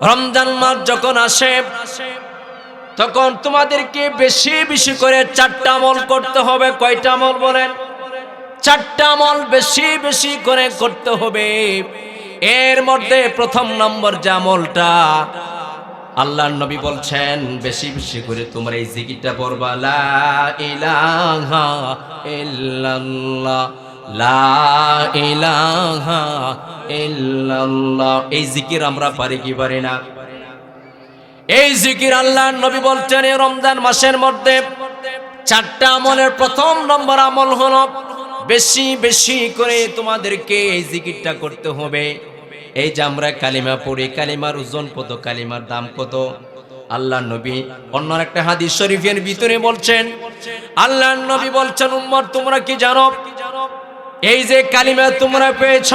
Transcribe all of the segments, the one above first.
রমজান মাস যখন আসে তখন তোমাদেরকে বেশি বেশি করে 4টা আমল করতে হবে। কয়টা আমল বলেন? 4টা আমল বেশি বেশি করে করতে হবে। এর মধ্যে প্রথম নম্বর যে আমলটা আল্লাহর নবী বলছেন, বেশি বেশি করে তোমরা এই জিকিরটা পড়বা, লা ইলাহা ইল্লাল্লাহ, লা ইলাহা ইল্লাল্লাহ। এই জিকির আমরা পারি কি পারি না? এই জিকির আল্লাহর নবী বলছেন এই রমজান মাসের মধ্যে 4টা আমলের প্রথম নম্বর আমল হলো বেশি বেশি করে তোমাদেরকে এই জিকিরটা করতে হবে। এই যে আমরা কালিমা পড়ি, কালিমার ওজন কত, কালিমার দাম কত? আল্লাহর নবী অন্য একটা হাদিস শরীফের ভিতরে বলছেন, আল্লাহর নবী বলছেন, উম্মত তোমরা কি জানো এই যে কালিমা তোমরা পেয়েছ,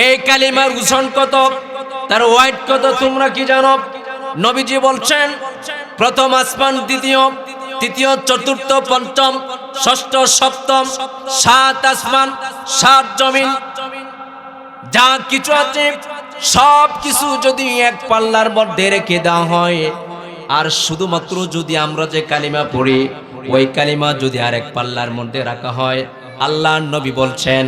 এই কালিমার ওজন কত, তার ওয়েট কত তোমরা কি জানো? নবীজি বলছেন, প্রথম আসমান, দ্বিতীয়, তৃতীয়, চতুর্থ, পঞ্চম, ষষ্ঠ, সপ্তম, 7 আসমান 7 জমিন, যা কিছু আছে সব কিছু যদি এক পাল্লার মধ্যে রেখে দেওয়া হয়, আর শুধুমাত্র যদি আমরা যে কালিমা পড়ি ওই কালিমা যদি আরেক পাল্লার মধ্যে রাখা হয়, আল্লাহর নবী বলছেন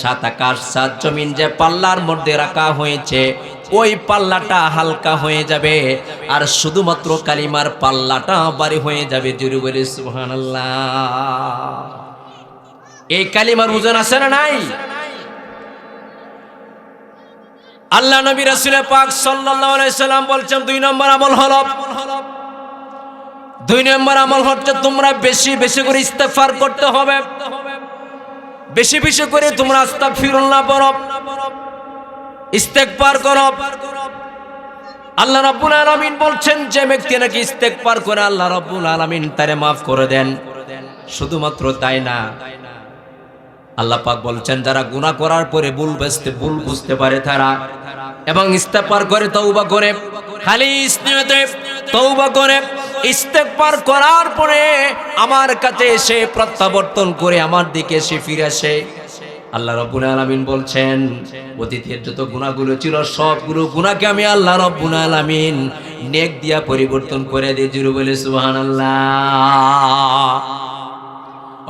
7 আকাশ 7 জমিন যে পাল্লার মধ্যে রাখা হয়েছে ওই পাল্লাটা হালকা হয়ে যাবে, আর শুধুমাত্র কালিমার পাল্লাটা ভারী হয়ে যাবে। জোরে বলে সুবহানাল্লাহ। এই কালিমার ওজন আছে না নাই? আল্লাহ নবী রাসূল পাক সাল্লাল্লাহু আলাইহি সাল্লাম বলছেন 2 নম্বর আমল হলো, 2 নম্বর আমল হচ্ছে তোমরা বেশি বেশি করে ইস্তেগফার করতে হবে। বেশি বেশি করে তোমরা আস্তাগফিরুল্লাহ পড়ো, ইস্তেগফার করো। আল্লাহ রাব্বুল আলামিন বলছেন যে ব্যক্তি নাকি ইস্তেগফার করে আল্লাহ রাব্বুল আলামিন তারে maaf করে দেন। শুধুমাত্র তাই না, আল্লাহ পাক বলছেন যারা গুনাহ করার পরে ভুল বুঝতে পারে তারা এবং ইস্তেগফার করে, তওবা করে, খালিস নিয়তে তওবা করে ইস্তেগফার করার পরে আমার কাছে এসে প্রত্যাবর্তন করে আমার দিকে এসে ফিরে আসে, আল্লাহ রাব্বুল আলামিন বলছেন অতীতের যত গুনাহগুলো ছিল সবগুলো গুনাহকে আমি আল্লাহ রাব্বুল আলামিন নেক দিয়া পরিবর্তন করে দিই। জোরে বলে সুবহানাল্লাহ।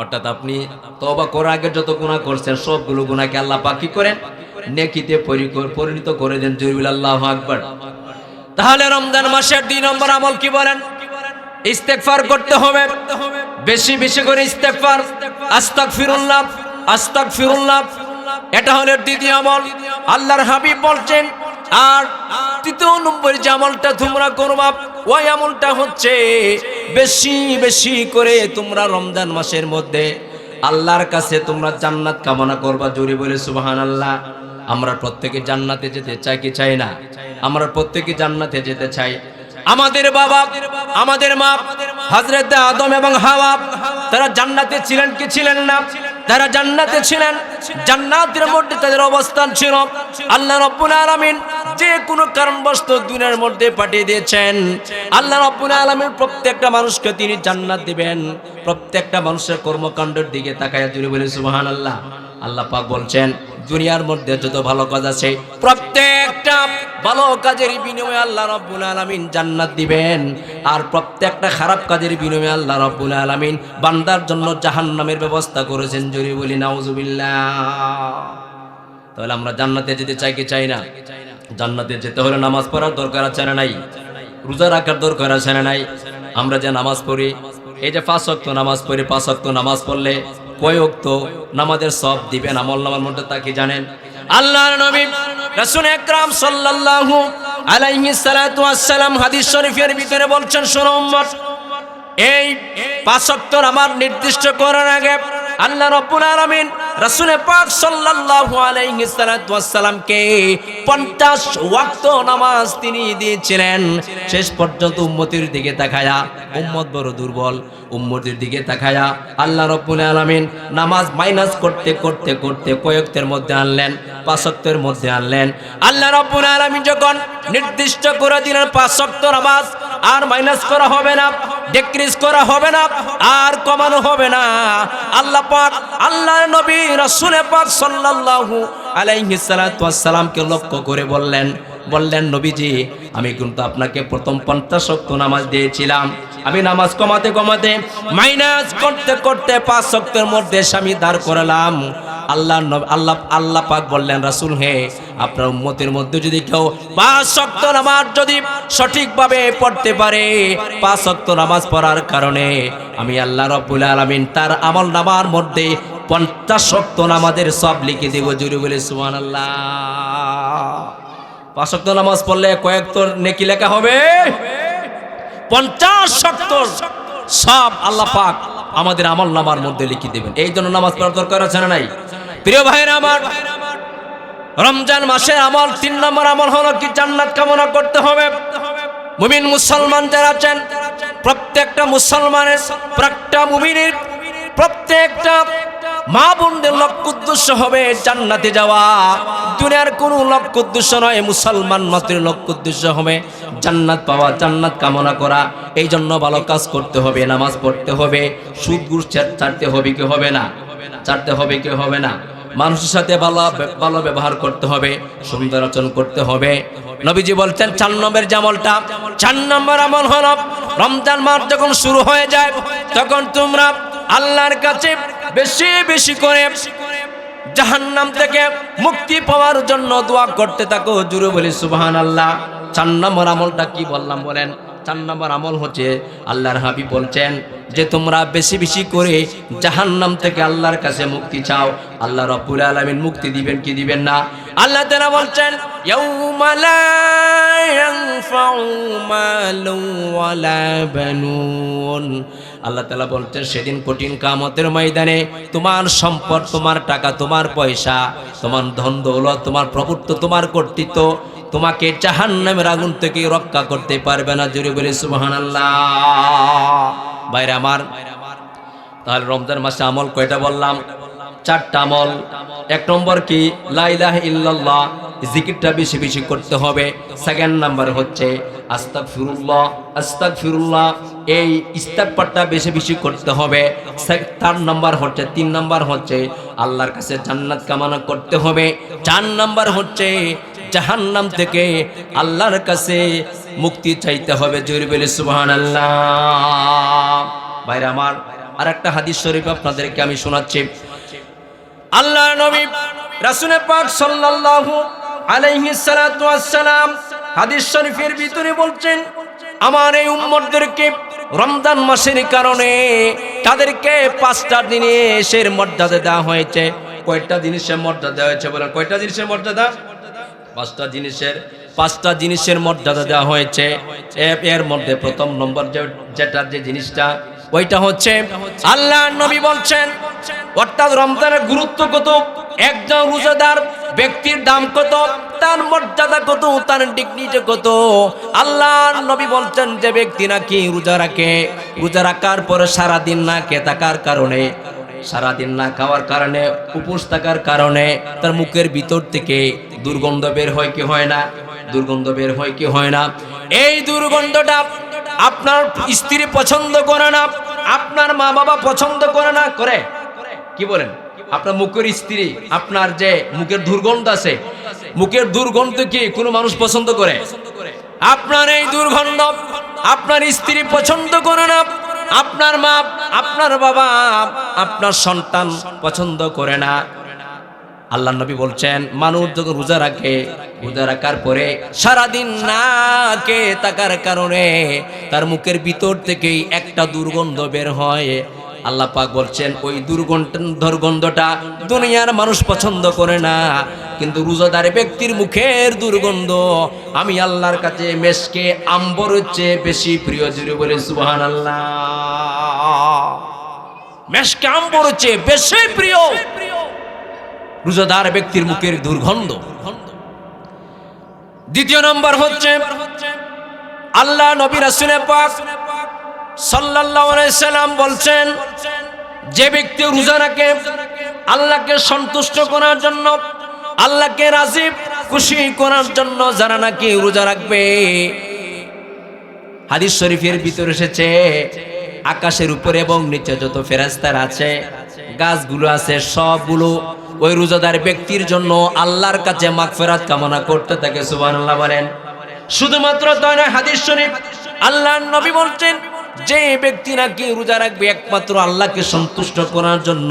অর্থাৎ আপনি তওবা করার আগে যত গুনাহ করছেন সবগুলো গুনাহকে আল্লাহ পাক কি করেন? নেকিতে পরিণত করে দেন। জোরে বলে আল্লাহু আকবার। তাহলে রমজান মাসের 2 নম্বর আমল কি বলেন? ইস্তেগফার করতে হবে, বেশি বেশি করে ইস্তেগফার, আস্তাগফিরুল্লাহ, আস্তাগফিরুল্লাহ। এটা হলো দ্বিতীয় আমল। আল্লাহর হাবিব বলছেন, আর 3 নম্বর যে আমলটা তোমরা করবা ওই আমলটা হচ্ছে বেশি বেশি করে তোমরা রমজান মাসের মধ্যে আল্লাহর কাছে তোমরা জান্নাত কামনা করবা। জোরে বলে সুবহানাল্লাহ। আমরা প্রত্যেকে জান্নাতে যেতে চাই কি চাই না? আমরা প্রত্যেকে জান্নাতে যেতে চাই। আমাদের বাবা, আমাদের মা হযরত আদম এবং হাওয়া তারা জান্নাতে ছিলেন কি ছিলেন না? তারা জান্নাতে ছিলেন। জান্নাতের মধ্যে তাদের অবস্থান ছিল। আল্লাহ রাব্বুল আলামিন যে কোনো কারণবশত দুনিয়ার মধ্যে পাঠিয়ে দিয়েছেন। আল্লাহ রাব্বুল আলামিন প্রত্যেকটা মানুষকে তিনি জান্নাত দিবেন। প্রত্যেকটা মানুষের কর্মকাণ্ডের দিকে তাকায় জুড়ে বলে সুবহানাল্লাহ। আল্লাহ পাক বলছেন দুনিয়ার মধ্যে যত ভালো কাজ আছে প্রত্যেকটা ভালো কাজের বিনিময়ে আল্লাহ রাব্বুল আলামিন জান্নাত দিবেন, আর প্রত্যেকটা খারাপ কাজের বিনিময়ে আল্লাহ রাব্বুল আলামিন বান্দার জন্য জাহান্নামের ব্যবস্থা করেছেন। জোরে বলি নাউজুবিল্লাহ। তাহলে আমরা জান্নাতে যেতে চাই কি চাই না? জান্নাতে যেতে হলে নামাজ পড়ার দরকার আছে না নাই? রোজা রাখার দরকার আছে না নাই? আমরা যে নামাজ পড়ি, এই যে 5 ওয়াক্ত নামাজ পড়ি, 5 ওয়াক্ত নামাজ পড়লে কয় ওয়াক্ত নামাজের সওয়াব দিবেন আমলনামার মধ্যে তা কি জানেন? আল্লাহর নবী রাসূল আকরাম সাল্লাল্লাহু আলাইহি সাল্লাতু ওয়াস সালাম হাদিস শরীফের ভিতরে বলছেন, শোনো উম্মত, এই 5 ওয়াক্ত নামাজ নির্দিষ্ট করার আগে আল্লাহ রাব্বুল আলামিন রাসূল পাক সাল্লাল্লাহু আলাইহি সাল্লাতু ওয়াস সালামকে 50 ওয়াক্ত নামাজ তিনি দিয়েছিলেন। শেষ পর্যন্ত উম্মতের দিকে তাকায়া, উম্মত বড় দুর্বল, উম্মতের দিকে তাকায়া আল্লাহ রাব্বুল আলামিন নামাজ মাইনাস করতে করতে করতে কয়েকটার মধ্যে আনলেন, 5 ওয়াক্তের মধ্যে আনলেন। আল্লাহ রাব্বুল আলামিন যখন নির্দিষ্ট করে দিলেন 5 ওয়াক্ত নামাজ আর মাইনাস করা হবে না, ডিক্রিজ করা হবে না, আর কমানো হবে না, আল্লাহ পাক আল্লাহর নবী রাসূল পাক সাল্লাল্লাহু আলাইহি সাল্লাতু ওয়াস সালামকে লক্ষ্য করে বললেন, বললেন নবীজি আমি কিন্তু আপনাকে প্রথম 50 ওয়াক্ত নামাজ দিয়েছিলাম, আমি নামাজ কমাতে কমাতে মাইনাস করতে করতে 5 ওয়াক্তের মধ্যে আমি দাঁড় করালাম। আল্লাহ পাক বললেন রাসূল হে, আপনার উম্মতের মধ্যে যদি কেউ 5 ওয়াক্ত নামাজ যদি সঠিকভাবে পড়তে পারে, 5 ওয়াক্ত নামাজ পড়ার কারণে আমি আল্লাহ রাব্বুল আলামিন তার আমল নামার মধ্যে 50 ওয়াক্ত নামাজের সব লিখে দেব। জোরে বলে সুবহানাল্লাহ। 5 ওয়াক্ত নামাজ পড়লে কয়েক তোর নেকি লেখা হবে, 50 ওয়াক্ত সব আল্লাহ পাক আমাদের আমল নামার মধ্যে লিখে দেবেন। এই জন্য নামাজ পড়ার দরকার আছে না নাই? প্রিয় ভাইরা আমার, রমজান মাসের আমল 3 নম্বর আমল হলো কি জান্নাত কামনা করতে হবে। মুমিন মুসলমান যারা আছেন, প্রত্যেকটা মুসলমানের, প্রত্যেকটা মুমিনের, প্রত্যেকটা মা বোনদের লক্ষ্য উদ্দেশ্য হবে জান্নাতে যাওয়া। দুনিয়ার কোনো লক্ষ্য উদ্দেশ্য নয়, মুসলমান মাত্র লক্ষ্য উদ্দেশ্য হবে জান্নাত পাওয়া, জান্নাত কামনা করা। এই জন্য ভালো কাজ করতে হবে, নামাজ পড়তে হবে, সুদ ঘুষ ছাড়তে হবে কি হবে না, ছাড়তে হবে কি হবে না, মানুষের সাথে ভালো ব্যবহার করতে হবে, সুন্দর আচরণ করতে হবে। নবীজি বলছেন 4 নম্বর যে আমলটা, 4 নম্বর আমল হলো রমজান মাস যখন শুরু হয়ে যায় তখন তোমরা আল্লাহর কাছে বেশি বেশি করে জাহান্নাম থেকে মুক্তি পাওয়ার জন্য দোয়া করতে থাকো। জোরে বলি সুবহানাল্লাহ। 4 নম্বর আমলটা কি বললাম বলেন? 4 নম্বর আমল হচ্ছে আল্লাহর হাবিব বলছেন যে তোমরা বেশি বেশি করে জাহান্নাম থেকে আল্লাহর কাছে মুক্তি চাও। আল্লাহ রাব্বুল আলামিন মুক্তি দিবেন কি দিবেন না? আল্লাহ তাআলা বলছেন ইয়াউমা লা ইয়ানফাউ মালু ওয়ালা বানুন। আল্লাহ তাআলা বলছেন সেদিন কঠিন কিয়ামতের ময়দানে তোমার সম্পদ, তোমার টাকা, তোমার পয়সা, তোমার ধন দৌলত, তোমার প্রভুত্ব, তোমার কর্তৃত্ব তোমাকে জাহান্নামের আগুন থেকে রক্ষা করতে পারবে না। জোরে বলে সুবহানাল্লাহ। ভাইরা আমার, তাহলে রমজান মাসে আমল কয়টা বললাম? 4টা আমল। 1 নম্বর কি লা ইলাহা ইল্লাল্লাহ, জিকিরটা বেশি বেশি করতে হবে। 2nd নাম্বার হচ্ছে আস্তাগফিরুল্লাহ, আস্তাগফিরুল্লাহ, এই ইস্তিগফারটা বেশি বেশি করতে হবে। 3 নাম্বার হচ্ছে আল্লাহর কাছে জান্নাত কামনা করতে হবে। 4 নাম্বার হচ্ছে জাহান্নাম থেকে আল্লাহর কাছে মুক্তি চাইতে হবে। জোরে বলে সুবহানাল্লাহ। ভাইরা আমার, আরেকটা হাদিস শরীফ আপনাদেরকে আমি শোনাচ্ছি। আল্লাহর নবী রাসূল পাক সাল্লাল্লাহু আলাইহি সাল্লাতু ওয়াসসালাম হাদিস শরীফের ভিতরে বলছেন আমার এই উম্মতদেরকে রমজান মাসের কারণে তাদেরকে 5টা জিনিসের মর্যাদা দেওয়া হয়েছে। কয়টা জিনিসের মর্যাদা দেওয়া হয়েছে বলেন? কয়টা জিনিসের মর্যাদা? 5টা জিনিসের মর্যাদা দেওয়া হয়েছে। এর মধ্যে 1 নম্বর যে জিনিসটা ওইটা হচ্ছে আল্লাহর নবী বলছেন, অর্থাৎ রমজানের গুরুত্ব কত, একজন রোজাদার ব্যক্তির দাম কত, তার মর্যাদা কত, তার ডিগনিটি কত। আল্লাহর নবী বলছেন যে ব্যক্তি নাকি রোজা রাখে, রোজা রাখার পরে সারাদিন না খেয়ে থাকার কারণে, সারাদিন না খাওয়ার কারণে, উপোস থাকার কারণে তার মুখের ভিতর থেকে দুর্গন্ধ বের হয় কি হয় না? দুর্গন্ধ বের হয় কি হয় না? এই দুর্গন্ধটা আপনার স্ত্রী পছন্দ করে না, আপনার মা বাবা পছন্দ করে না, করে কি বলেন? আপনার মুখের স্ত্রী, আপনার যে মুখের দুর্গন্ধ আছে, মুখের দুর্গন্ধ কি কোনো মানুষ পছন্দ করে? আপনার এই দুর্গন্ধ আপনার স্ত্রী পছন্দ করে না, আপনার মা, আপনার বাবা, আপনার সন্তান পছন্দ করে না। আল্লাহর নবী বলছেন মানুষ যখন রোজা রাখে, রোজা রাখার পরে সারাদিন না খেয়ে থাকার কারণে তার মুখের ভিতর থেকেই একটা দুর্গন্ধ বের হয়। আল্লাহ পাক বলছেন ওই দুর্গন্ধটা দুনিয়ার মানুষ পছন্দ করে না, কিন্তু রোজাদার ব্যক্তির মুখের দুর্গন্ধ আমি আল্লাহর কাছে মেশকে আম্বরের চেয়ে বেশি প্রিয়। জুড়ে বলে সুবহানাল্লাহ। মেশকে আম্বরের চেয়ে বেশি প্রিয় রোজাদার ব্যক্তির মুখের দুর্গন্ধ। 2 নম্বর হচ্ছে আল্লাহ নবী রাসূল পাক সাল্লাল্লাহু আলাইহি সাল্লাম বলছেন যে ব্যক্তি রোজা রাখে আল্লাহকে সন্তুষ্ট করার জন্য, আল্লাহকে রাজি খুশি করার জন্য যারা নাকি রোজা রাখবে, হাদিস শরীফের ভিতরে এসেছে আকাশের উপরে এবং নিচে যত ফেরেশতারা আছে, গাছগুলো আছে, সবগুলো ওই রোজাদার ব্যক্তির জন্য আল্লাহর কাছে মাগফিরাত কামনা করতে থাকে। সুবহানাল্লাহ বলেন। শুধুমাত্র তাই নয়, হাদিস শরীফ আল্লাহর নবী বলছেন যে ব্যক্তি নাকি রোজা রাখবে একমাত্র আল্লাহকে সন্তুষ্ট করার জন্য,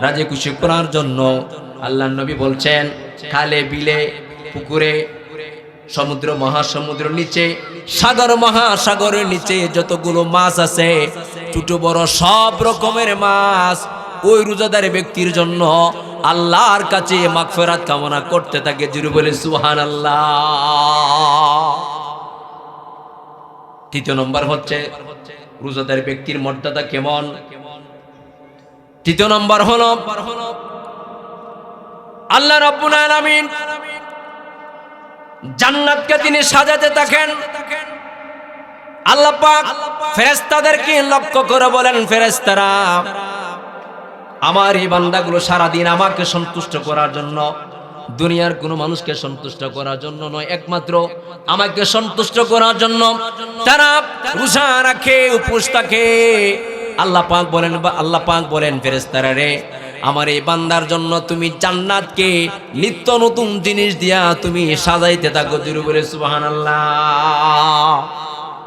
রাজি খুশি করার জন্য, আল্লাহর নবী বলছেন খালে বিলে পুকুরে সমুদ্র মহাসমুদ্রের নিচে সাগর মহাসাগরের নিচে যতগুলো মাছ আছে ছোট বড় সব রকমের মাছ ওই রোজাদার ব্যক্তির জন্য আল্লাহর কাছে মাগফিরাত কামনা করতে থাকে। জোরে বলে সুবহানাল্লাহ। তৃতীয় নম্বর হচ্ছে রোজাদার ব্যক্তির মর্যাদা কেমন। তৃতীয় নম্বর হলো আল্লাহ রাব্বুল আলামিন জান্নাতকে তিনি সাজাতে থাকেন। আল্লাহ পাক ফেরেশতাদেরকে লক্ষ্য করে বলেন, ফেরেশতারা আমার এই বান্দাগুলো সারাদিন আমাকে সন্তুষ্ট করার জন্য, দুনিয়ার কোনো মানুষকে সন্তুষ্ট করার জন্য নয়, একমাত্র আমাকে সন্তুষ্ট করার জন্য তারা রোজা রাখে, উপোস থাকে। আল্লাহ পাক বলেন ফেরেশতারা রে, আমার এই বান্দার জন্য তুমি জান্নাতকে নিত্য নতুন জিনিস দিয়া তুমি সাজাইতে থাকো। জোরে বলে সুবহানাল্লাহ।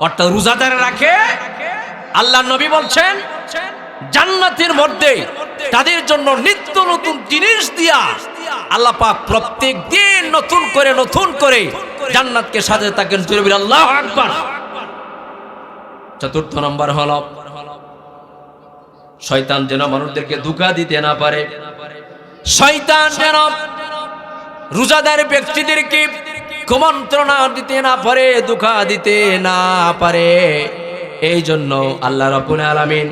অর্থাৎ রোজাদার রাখে, আল্লাহ নবী বলছেন জান্নাতের মধ্যে তাদের জন্য নিত্য নতুন জিনিস দিয়া আল্লাহ পাক প্রত্যেক দিন নতুন করে জান্নাতকে সাজাতে থাকেন। জোরে বলে আল্লাহু আকবার। চতুর্থ নম্বর হলো শয়তান যেন মানুষদেরকে ধোঁকা দিতে না পারে, শয়তান যেন রোজাদার ব্যক্তিদেরকে কুমন্ত্রণা দিতে না পারে, ধোঁকা দিতে না পারে। এই জন্য আল্লাহ রাব্বুল আলামিন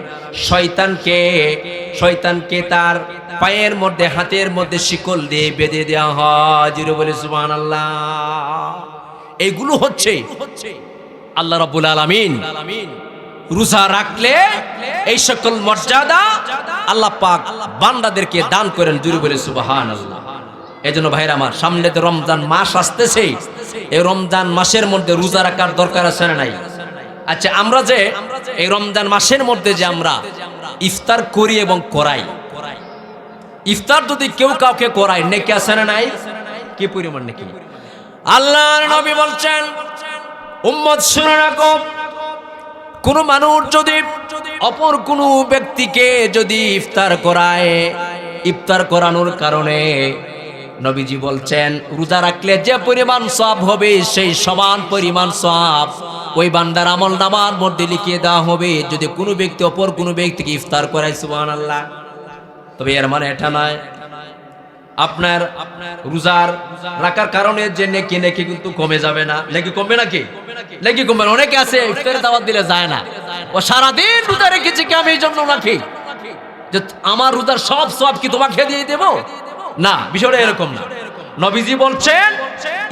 শয়তানকে তার পায়ের মধ্যে হাতের মধ্যে শিকল দিয়ে বেঁধে দেওয়া হয়। জোরে বলে সুবহানাল্লাহ। এইগুলো হচ্ছে আল্লাহ রাব্বুল আলামিন রোজা রাখলে এই সকল মর্যাদা আল্লাহ পাক বান্দাদেরকে দান করেন। জোরে বলে সুবহানাল্লাহ। এজন্য ভাইরা আমার, সামনে তো রমজান মাস আসতেছে, এই রমজান মাসের মধ্যে রোজা রাখার দরকার আছে না নাই? আচ্ছা, আমরা যে এই রমজান মাসের মধ্যে যে আমরা ইফতার করি এবং করাই, ইফতার যদি কেউ কাউকে করায় নেকি আছে না নাই? কি পরিমাণ নেকি? আল্লাহর নবী বলছেন উম্মত শুনে রাখো, কোন মানুষ যদি অপর কোন ব্যক্তিকে যদি ইফতার করায়, ইফতার করানোর কারণে নবীজি বলছেন রোজা রাখলে যে পরিমাণ সওয়াব হবে সেই সমান পরিমাণ সওয়াব ওই বান্দার আমলনামার মধ্যে লিখিয়ে দেওয়া হবে যদি কোনো ব্যক্তি অপর কোনো ব্যক্তিকে ইফতার করায়। সুবহানাল্লাহ। তবে এর মানে এটা নয় আপনার রোজার রাখার কারণে যে নেকি কিন্তু কমে যাবে না। নেকি কমবে নাকি? নেকি কমবে না। অনেকে আছে ইফতারের দাওয়াত দিলে যায় না, ও সারাদিন রোজা রেখেছে কি আমি এই জন্য রাখি যে আমার রোজার সব সওয়াব কি তোমাকে দিয়ে দেব? না, বিষয়টা এরকম না। নবীজি বলছেন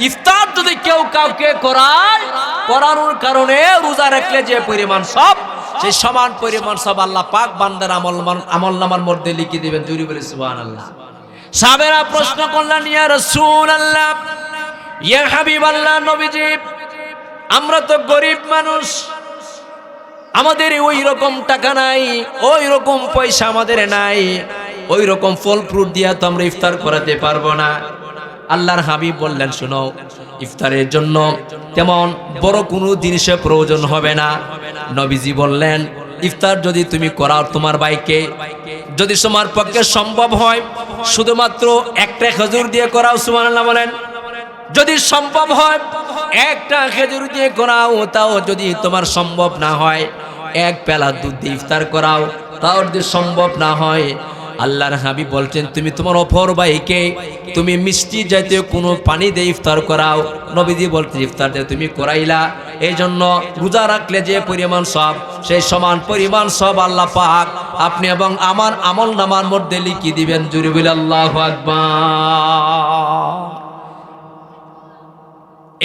ইফতার যদি কেউ কাউকে করায়, করানোর কারণে রোজা রাখলে যে পরিমাণ সওয়াব সেই সমান পরিমাণ সওয়াব আল্লাহ পাক বান্দার আমলনামার মধ্যে লিখে দিবেন। জোরে বলে সুবহানাল্লাহ। সাহাবারা প্রশ্ন করলেন, ইয়া রাসূলুল্লাহ, ইয়া হাবিবাল্লাহ, নবীজি আমরা তো গরিব মানুষ, আমাদের ওই রকম টাকা নাই, ওই রকম পয়সা আমাদের নাই, ওই রকম ফল ফ্রুট দিয়া তো আমরা ইফতার করাতে পারবো না। আল্লাহর হাবিব বললেন, শোনো, ইফতারের জন্য তেমন বড় কোনো জিনিসের প্রয়োজন হবে না। নবীজি বললেন ইফতার যদি তুমি করাও তোমার ভাইকে, যদি তোমার পক্ষে সম্ভব হয় শুধুমাত্র একটা খেজুর দিয়ে করাও। সুবহানাল্লাহ বলেন। যদি সম্ভব হয় একটা খেজুর দিয়ে করাও, তাও যদি তোমার সম্ভব না হয় এক পেলা দুধ দিয়ে ইফতার করাও, তাও যদি সম্ভব না হয় আল্লাহর হাবিব বলছেন তুমি তোমার অপর ভাইকে তুমি মিষ্টি জাতীয় কোনো পানি দিয়ে ইফতার করাও। নবীজি বলছেন ইফতার দিয়ে তুমি করাইলা, এই জন্য রোজা রাখলে যে পরিমাণ সওয়াব সেই সমান পরিমাণ সওয়াব আল্লাহ পাক আপনি এবং আমার আমলনামার মধ্যে লিখে দিবেন। জোরে বলে আল্লাহু আকবার।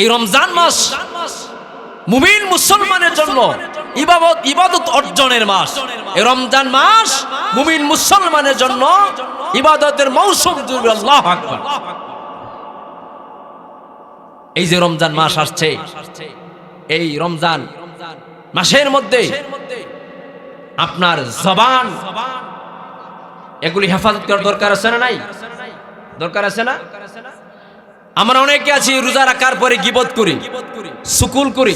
এই রমজান মাস মুমিন মুসলমানের জন্য ইবাদত অর্জনের মাস। এই রমজান মাস মুমিন মুসলমানের জন্য ইবাদতের মৌসুম। আল্লাহু আকবার। এই যে রমজান মাস আসছে, এই রমজান মাসের মধ্যে আপনার জবান এগুলি হেফাজত করার দরকার আছে না নাই? দরকার আছে না? আমরা অনেকে আছি রোজা রাখার পরে গীবত করি, সুকুল করি,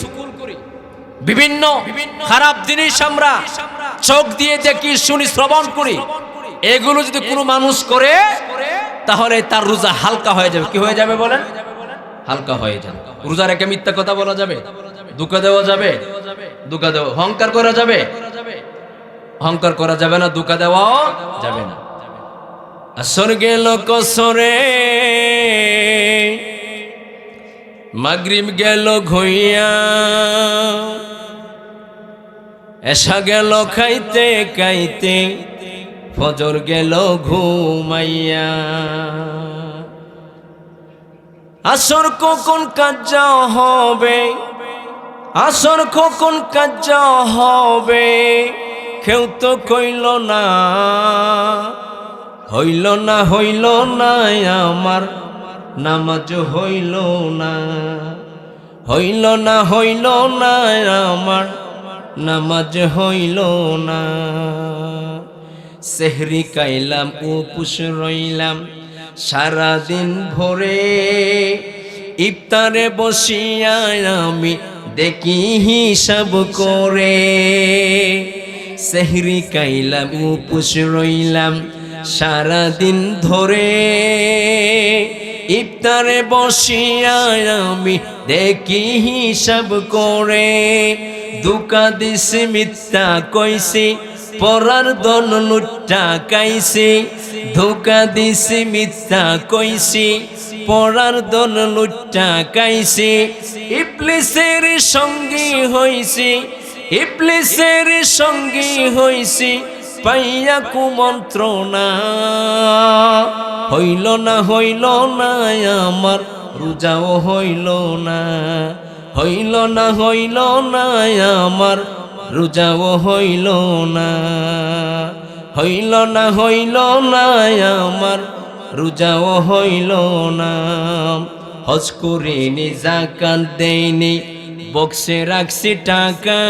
বিভিন্ন খারাপ জিনিস আমরা চোখ দিয়ে দেখি, শুনি, শ্রবণ করি। এগুলো যদি কোনো মানুষ করে তাহলে তার রোজা হালকা হয়ে যাবে। কি হয়ে যাবে বলেন? হালকা হয়ে যাবে। রোজা রেখে মিথ্যা কথা বলা যাবে, ধোঁকা দেওয়া যাবে, ধোঁকা দেওয়া, অহংকার করা যাবে, অহংকার করা যাবে না, ধোঁকা দেওয়াও যাবে না। আসর গেল কসরে, মাগরিব গেল ঘুইয়া, এশা গেল খাইতে খাইতে, ফজর গেল ঘুমাইয়া। আসর কখন কাজা হবে, আসর কখন কাজা হবে, কেউ তো কইল না, হইল না, হইল না আমার নামাজ, হইল না, হইল না, হইল না আমার নামাজ, হইল না। সেহরি খাইলাম, উপোস রইলাম সারাদিন ভরে, ইফতারে বসিয়া আমি দেখি হিসাব করে। সেহরি খাইলাম, উপোস রইলাম সারাদিন ধরে, ইফতারে বসিয়া আমি দেখি হিসাব করে। ধোঁকা দিছি, মিথ্যা কইছি, পরার দন লুট্টা কাইছি। ধোঁকা দিছি, মিথ্যা কইছি, পরার দন লুট্টা কাইছি। ইবলিসের সঙ্গী হইছি, ইবলিসের সঙ্গী হইছি, পাইয়া কুমন্ত্রণা। হইল না, হইল না আমার রোজাও, হইল না, হইল না, হইল না আমার রোজাও, হইল না, হইল না, হইল না আমার রোজাও, হইল না। হজ করিনি, যাকাত দেইনি, বক্সে রাখছি টাকা,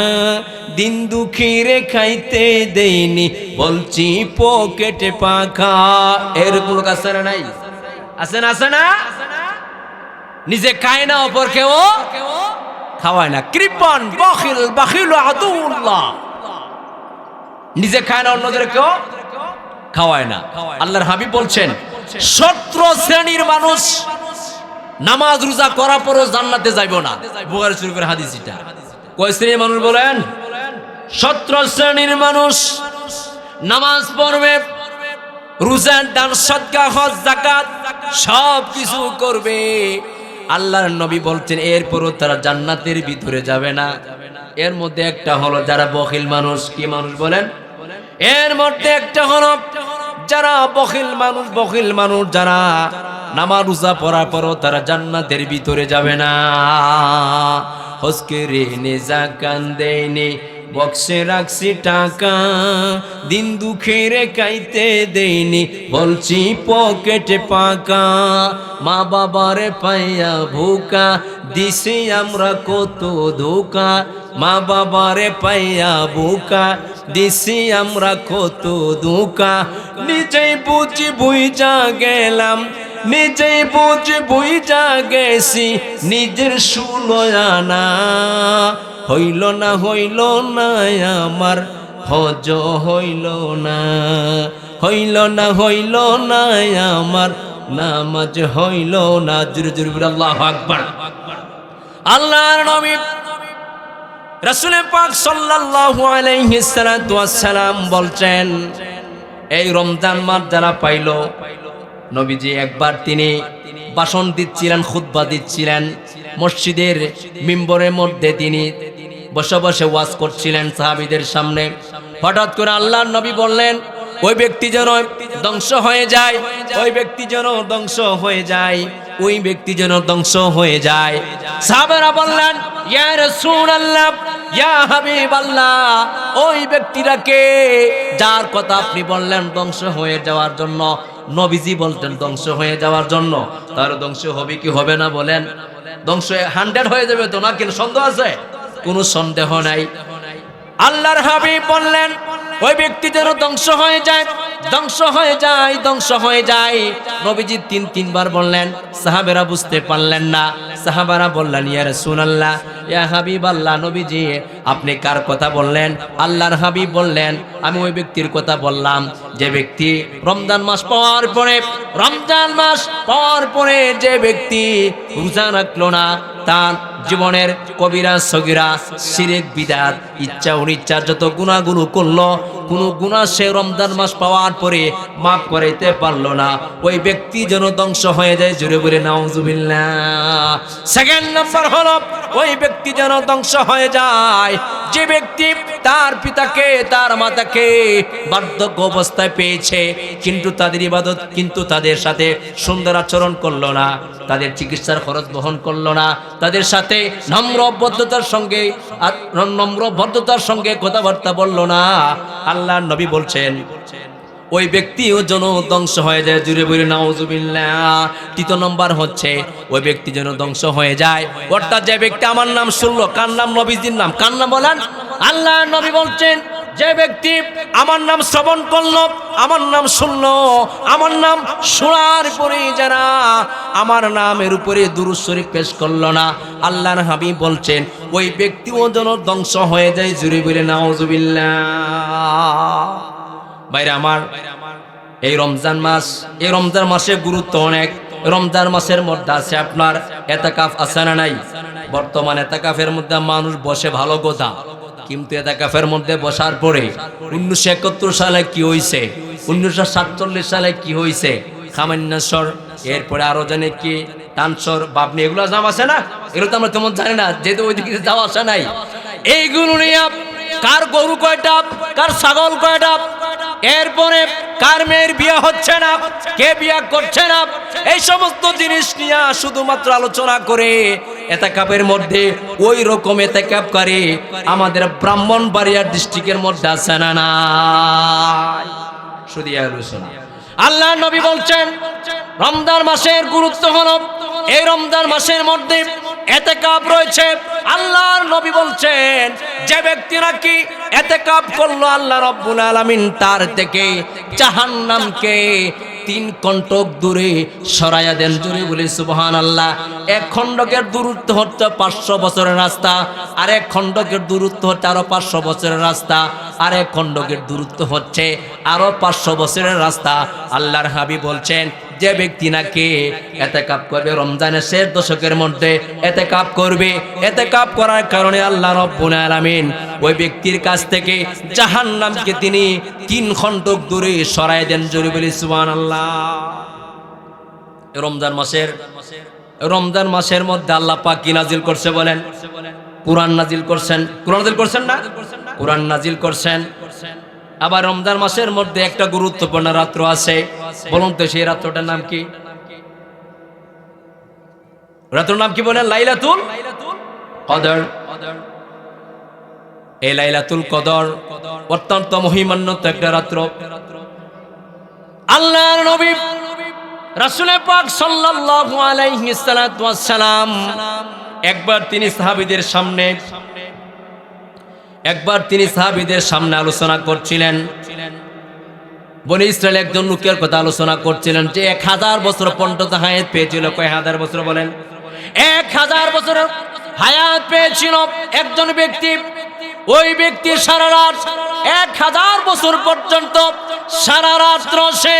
দিন দুঃখীরে খাইতে দেইনি, বলছি পকেটে পাখা। এরকম লোক আছে না নাই? আছে না? আছে না? নিজে খায় না, অপর কেউ খাওয়ায় না। কৃপণ, বখিল, বখিল আদুল্লাহ। নিজে খায় না, অন্যদের কেউ খাওয়ায় না। আল্লাহর হাবিব বলছেন 17 শ্রেণীর মানুষ নামাজ রোজা করার পরও জান্নাতে যাইব না। বুখারী শরীফের হাদিস এটা। কয় শ্রেণীর মানুষ বলেন? 17 শ্রেণীর মানুষ নামাজ পড়বে, রোজা, দান, সদকা, হজ, যাকাত সব কিছু করবে। আল্লাহর নবী বলছেন এরপরও তারা জান্নাতের ভিতরে যাবে না। এর মধ্যে একটা হলো যারা বখিল মানুষ। কি মানুষ বলেন? এর মধ্যে একটা হলো যারা বখিল মানুষ। বখিল মানুষ যারা নামাজ রোজা পড়ার পরও তারা জান্নাতের ভিতরে যাবে না। হজ করিনি, যাকাত দেইনি, বক্সে রাখছি টাকা, দিন দুঃখেরে খাইতে দেইনি, বলছি পকেটে পাকা। মা বাবারে পাইয়া ভুকা, দিছি আমরা কত ধোঁকা। মা বাবারে পাইয়া বুকা, দিছি আমরা কত ধোঁকা। নিজেই বুঝি বুইজা গেলাম, নিজেই বুঝি বুইজা গেছি, নিজের সুলয়া না। হইল না, হইল না আমার হজ, হইল না, হইল না, হইল না আমার নামাজ, হইল না। জোরে জোরে বলে আল্লাহু আকবার। আল্লাহর নবী রাসূল পাক সাল্লাল্লাহু আলাইহি সাল্লাম বলছেন এই রমজান মাস যারা পাইল, নবীজি একবার তিনি ভাষণ দিচ্ছিলেন, খুতবা দিচ্ছিলেন, মসজিদের মিম্বরের মধ্যে তিনি বসে বসে ওয়াজ করছিলেন সাহাবীদের সামনে। হঠাৎ করে আল্লাহর নবী বললেন ওই ব্যক্তি যেন ধ্বংস হয়ে যায়, ওই ব্যক্তি যেন ধ্বংস হয়ে যায়, ওই ব্যক্তি যেন ধ্বংস হয়ে যায়। সাহাবারা বললেন ইয়া রাসূলুল্লাহ, ইয়া হাবিবাল্লাহ, ওই ব্যক্তিটাকে যার কথা আপনি বললেন ধ্বংস হয়ে যাওয়ার জন্য। নবীজি বলতেন ধ্বংস হয়ে যাওয়ার জন্য। তার ধ্বংস হবে কি হবে না বলেন? ধ্বংস 100 হয়ে যাবে তো না? কিন্তু সন্দেহ আছে? কোনো সন্দেহ নাই। আল্লাহর হাবিব বললেন ওই ব্যক্তি যেন ধ্বংস হয়ে যায়, ধ্বংস হয়ে যায়, ধ্বংস হয়ে যায়। নবীজি তিনবার বললেন, সাহাবেরা বুঝতে পারলেন না। সাহাবারা বললেন, ইয়া রাসূলুল্লাহ, ইয়া হাবিবাল্লাহ, নবীজি আপনি কার কথা বললেন? আল্লাহর হাবিব বললেন, আমি ওই ব্যক্তির কথা বললাম যে ব্যক্তি রমজান মাস পাওয়ার পরে যে ব্যক্তি রোজা রাখলো না, তার জীবনের কবিরা সগীরা শিরক বিদআত ইচ্ছা অনিচ্ছা যত গুনাহগুলো করলো, কোন গুনাহ সে রমজান মাস পাওয়ার পরে মাফ করাইতে পারলো না, ওই ব্যক্তি যেন ধ্বংস হয়ে যায়। জোরে বলে নাউজুবিল্লাহ। সেকেন্ড নাম্বার হলো ওই ব্যক্তি যেন ধ্বংস হয়ে যায় যে ব্যক্তি তার পিতাকে তার মাতাকে বার্ধক্য অবস্থায় পেয়েছে, কিন্তু তাদের ইবাদত, কিন্তু তাদের সাথে সুন্দর আচরণ করলো না, তাদের চিকিৎসার খরচ বহন করলো না, তাদের সাথে নম্র ভদ্রতার সঙ্গে কথাবার্তা বললো না। আল্লাহর নবী বলছেন ওই ব্যক্তিও যেন ধ্বংস হয়ে যায়। জুড়ে বলে নাউজুবিল্লাহ। তৃতীয় নম্বর হচ্ছে ওই ব্যক্তি যেন ধ্বংস হয়ে যায়, অর্থাৎ যে ব্যক্তি আমার নাম শুনলো, কার নাম? নবীজির নাম। কার নাম বলেন? আল্লাহর নবী বলছেন যে ব্যক্তি আমার নাম শ্রবণ করলো, আমার নাম শুনলো, আমার নাম শোনার পরে যারা আমার নামের উপরে দুরূদ শরীফ পেশ করলো না, আল্লাহর হাবিব বলছেন ওই ব্যক্তিও যেন ধ্বংস হয়ে যায়। জুড়ে বলে নাউজুবিল্লাহ। ভাইরা আমার, এই রমজান মাসের গুরুত্ব অনেক। রমজান মাসের মধ্যে আছে আপনার এতেকাফ, আছে না নাই? বর্তমানে এতেকাফের মধ্যে মানুষ বসে ভালো কথা, কিন্তু এতেকাফের মধ্যে বসার পরে 1971 সালে কি হয়েছে, 1947 সালে কি হয়েছে, খামান্নাসর, এরপরে আরো জানে কি টানসর, বাবনি, এগুলো নাম আছে না? এগুলো তো আমরা তেমন জানি না, যেহেতু ওইদিকে যাওয়া আসা নাই। এইগুলো নিয়ে কার গরু কয়টা, কার ছাগল কয়টা, এরপরে কার মেয়ের বিয়ে হচ্ছে না, কে বিয়ে করছে না, এই সমস্ত জিনিস নিয়ে শুধুমাত্র আলোচনা করে এতেকাফের মধ্যে ওই রকম এতেকাফ করে আমাদের ব্রাহ্মণবাড়িয়া ডিস্ট্রিক্টের মধ্যে আছে না নাই? শুধু আলোচনা। আল্লাহ নবী বলছেন রমজান মাসের গুরুত্ব হলো এই রমজান মাসের মধ্যে এতেকাফ রয়েছে। আল্লাহর নবী বলছেন যে ব্যক্তি নাকি এতেকাফ করলো, আল্লাহ রাব্বুল আলামিন তার থেকে জাহান্নামকে 3 কণ্টক দূরে সরাইয়া দেন। জোরে বলি সুবহানাল্লাহ। 1 খণ্ডকের দূরত্ব হচ্ছে 500 বছরের রাস্তা, আর 1 খণ্ডকের দূরত্ব হচ্ছে আরো 500 বছরের রাস্তা, আর 1 খণ্ডকের দূরত্ব হচ্ছে আরো 500 বছরের রাস্তা। আল্লাহর হাবিব বলছেন যে ব্যক্তি নাকি ইতিকাফ করবে রমজানের শেষ দশকের মধ্যে ইতিকাফ করবে, ইতিকাফ করার কারণে আল্লাহ রাব্বুল আলামিন ওই ব্যক্তির কাছ থেকে জাহান্নামকে তিনি 3 খণ্ডক দূরে সরাই দেন। জোরে বলি সুবহানাল্লাহ। রমজান মাসের মধ্যে আল্লাহ পাক কি নাজিল করছে বলেন? কুরআন নাজিল করছেন। কুরআন নাজিল করছেন না? কুরআন নাজিল করছেন। আবার রমজান মাসের মধ্যে একটা গুরুত্বপূর্ণ রাত্র আছে, বলুন তো সেই রাত্রটার নাম কি? রাত্রর নাম কি বলেন? লাইলাতুল কদর। এই লাইলাতুল কদর অত্যন্ত মহিমান্বিত একটা রাত্র। আল্লাহর নবী রাসূল পাক সাল্লাল্লাহু আলাইহি সাল্লাম একবার তিনি সাহাবীদের সামনে আলোচনা করছিলেন। বনি ইসরায়েল একজন লোকের কথা আলোচনা করছিলেন যে 1000 বছর পর্যন্ত হায়াত পেয়েছিল। কয় হাজার বছর বলেন? 1000 বছর হায়াত পেয়েছিল একজন ব্যক্তি। ওই ব্যক্তি সারা রাত 1000 বছর পর্যন্ত সারা রাত্র সে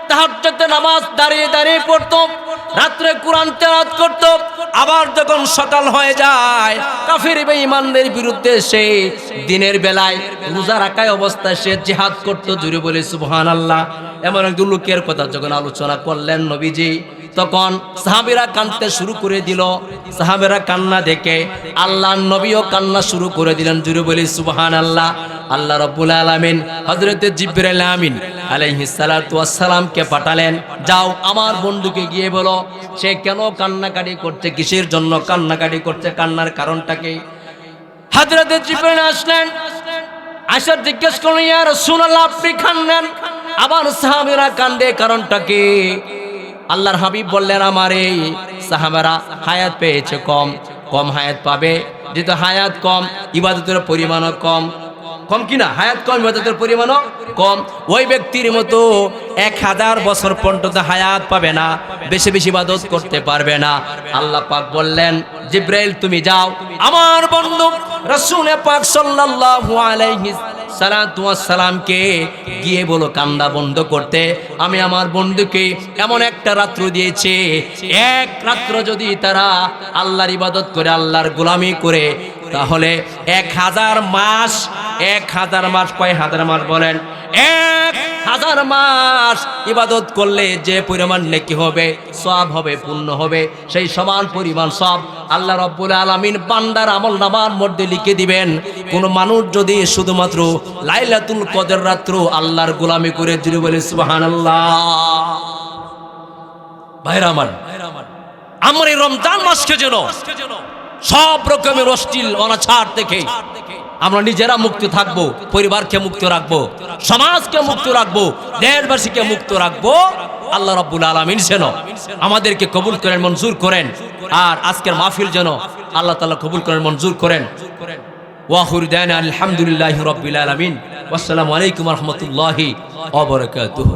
তাহাজ্জুদের নামাজ দাঁড়িয়ে দাঁড়িয়ে পড়তো, রাত্রে কোরআন তেলাওয়াত করত। আবার যখন সকাল হয়ে যায় কাফির বেঈমানদের বিরুদ্ধে সে দিনের বেলায় রোজা রাখা অবস্থায় সে জিহাদ করত। জুড়ে বলে সুবহানাল্লাহ। এমন একজন লোকের কথা যখন আলোচনা করলেন নবীজি, তখন সাহাবীরা কাঁদতে শুরু করে দিল। সাহাবীরা কান্না দেখে আল্লাহর নবীও কান্না শুরু করে দিলেন। জুড়ে বলি সুবহানাল্লাহ। আল্লাহ রাব্বুল আলামিন হযরত জিবরাইল আমিন আলাইহিস সালাতু ওয়াস সালামকে পাঠালেন, যাও আমার বন্ধুকে গিয়ে বলো সে কেন কান্নাকাটি করছে, কিসের জন্য কান্নাকাটি করছে, কান্নার কারণটা কি? হযরত জিবরাইল আসলেন, আয়েশা জিজ্ঞেস করলেন, ইয়া রাসূলুল্লাহ আপনি কান্দেন, আবার সাহাবীরা কান্দে, কারণটা কি? আল্লাহর হাবিব বললেন, আমার এই সাহাবারা হায়াত পেয়েছে কম হায়াত পাবে, যেহেতু হায়াত কম ইবাদতের পরিমাণও কম। কম কিনা, হায়াত কম, ইবাদতের পরিমাণও কম। ওই ব্যক্তির মতো 1000 বছর পর্যন্ত হায়াত পাবে না, বেশি বেশি ইবাদত করতে পারবে না। আল্লাহ পাক বললেন, জিব্রাইল তুমি যাও, আমার বন্ধু রাসূল পাক সাল্লাল্লাহু আলাইহি সালাতু ওয়াস সালামকে গিয়ে বলো কান্না বন্ধ করতে। আমি আমার বন্ধুকে এমন একটা রাত্র দিয়েছি, এক রাত্র যদি তারা আল্লাহর ইবাদত করে, আল্লাহর গোলামি করে, তাহলে 1000 মাস, 1000 মাস, কয় হাজার মাস বলেন, 1000 মাস ইবাদত করলে যে পরিমাণ নেকি হবে, সওয়াব হবে, পুণ্য হবে, সেই সমান পরিমাণ সব আল্লাহ রাব্বুল আলামিন বান্দার আমলনামার মধ্যে লিখে দিবেন। কোন মানুষ যদি শুধুমাত্র লাইলাতুল কদর রাত্র আল্লাহর গোলামি করে জুড়ে বলে সুবহানাল্লাহ। ভাইরা আমার, আমরা এই রমজান মাসকে যেন সব রকমের অশ্লীল অনাচার থেকে আমরা নিজেরা মুক্ত থাকবো, পরিবারকে মুক্ত রাখবো, সমাজকে মুক্ত রাখবো, দেশবাসীকে মুক্ত রাখবো। আল্লাহ রাব্বুল আলামিন যেন আমাদেরকে কবুল করেন, মঞ্জুর করেন। আর আজকের মাহফিল যেন আল্লাহ তাআলা কবুল করেন, মঞ্জুর করেন। ওয়া আখিরু দাওয়ানা আলহামদুলিল্লাহি রাব্বিল আলামিন। ওয়াসসালামু আলাইকুম ওয়া রাহমাতুল্লাহি ওয়া বারাকাতুহু।